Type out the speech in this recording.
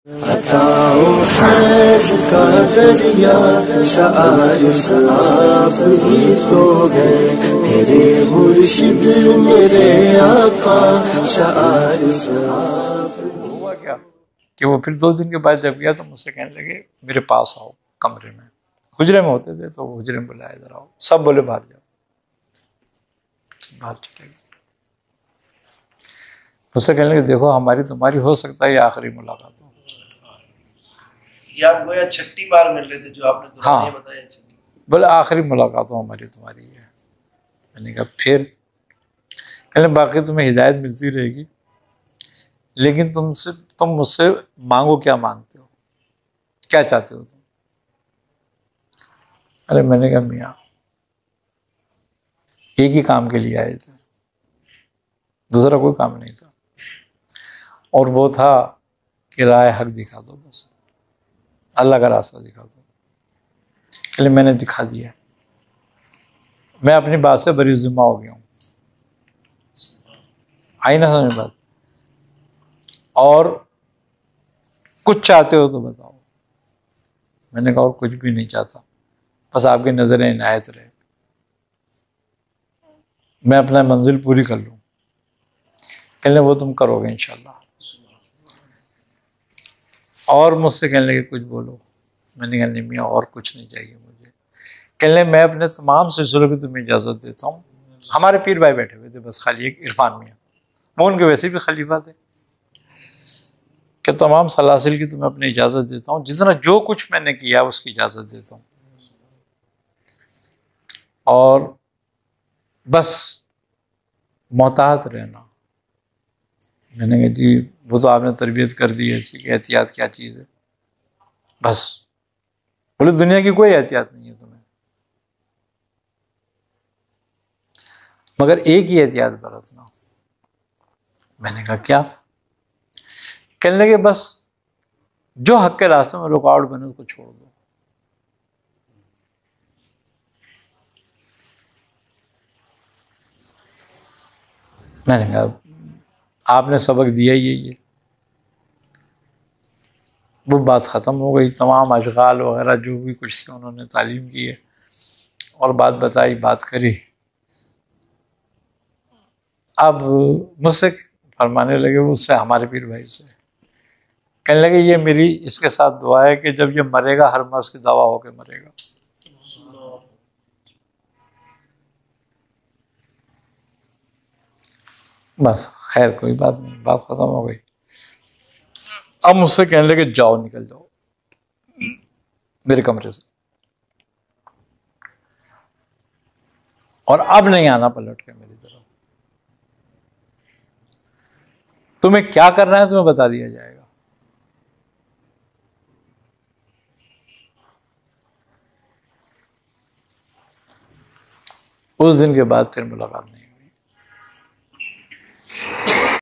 बताओ फैज़ का दरिया शारिफ आप ही तो गए मेरे मुर्शिद मेरे आका शारिफ आप। हुआ क्या कि वो फिर 2 दिन के बाद जब गया तो मुझसे कहने लगे मेरे पास आओ कमरे में, हुजरे में होते थे तो वो हुजरे में बुलाया, इधर आओ। सब बोले बाहर जाओ, बाहर चले गए। मुझसे कहने लगे देखो हमारी तुम्हारी हो सकता है ये आखिरी मुलाकात हो। ये आप गोया छठी बार मिल रहे थे जो आपने हाँ, बताया। बोले आखिरी मुलाकात हो हमारी तुम्हारी है। मैंने कहा फिर? कहने बाकी तुम्हें हिदायत मिलती रहेगी, लेकिन तुम मुझसे मांगो, क्या मांगते हो, क्या चाहते हो तुम? अरे मैंने कहा मियाँ एक ही काम के लिए आए थे, दूसरा कोई काम नहीं था, और वो था कि राह हक दिखा दो, बस अल्लाह का रास्ता दिखा दो। इसलिए मैंने दिखा दिया, मैं अपनी बात से बरी ज़िम्मा हो गया हूँ। आई ना समझ बात? और कुछ चाहते हो तो बताओ। मैंने कहा और कुछ भी नहीं चाहता, बस आपकी नज़रें इनायत रहे, मैं अपना मंजिल पूरी कर लूँ। कहने वो तुम करोगे इंशाल्लाह। और मुझसे कहने लगे कुछ बोलो। मैंने कहा नहीं मियाँ और कुछ नहीं चाहिए मुझे। कहने मैं अपने तमाम सिलसिलों की तुम्हें इजाज़त देता हूँ। हमारे पीर भाई बैठे हुए थे बस, खाली एक इरफान मियाँ, वो उनके वैसे भी खलीफा थे, कि तमाम सलासिल की तुम्हें अपनी इजाज़त देता हूँ, जितना जो कुछ मैंने किया उसकी इजाज़त देता हूँ, और बस मोहतात रहना। मैंने कहा जी वो तो आपने तरबियत कर दी है कि एहतियात क्या चीज़ है, बस। बोले दुनिया की कोई एहतियात नहीं है तुम्हें, मगर एक ही एहतियात बरतना। मैंने कहा क्या? कहने लगे बस जो हक के रास्ते में रुकावट बने उसको छोड़ दो। मैंने कहा आपने सबक दिया ही ये वो बात ख़त्म हो गई। तमाम अशगाल वगैरह जो भी कुछ से उन्होंने तालीम की है और बात बताई, बात करी। अब मुझसे फरमाने लगे, वो उससे हमारे पीर भाई से कहने लगे ये मेरी इसके साथ दुआ है कि जब ये मरेगा हर मर्ज की दवा होके मरेगा। बस खैर कोई बात नहीं, बात खत्म हो गई। अब मुझसे कहने लगे जाओ निकल जाओ मेरे कमरे से, और अब नहीं आना पलट के मेरी तरफ। तुम्हें क्या करना है तुम्हें बता दिया जाएगा। उस दिन के बाद फिर मुलाकात नहीं।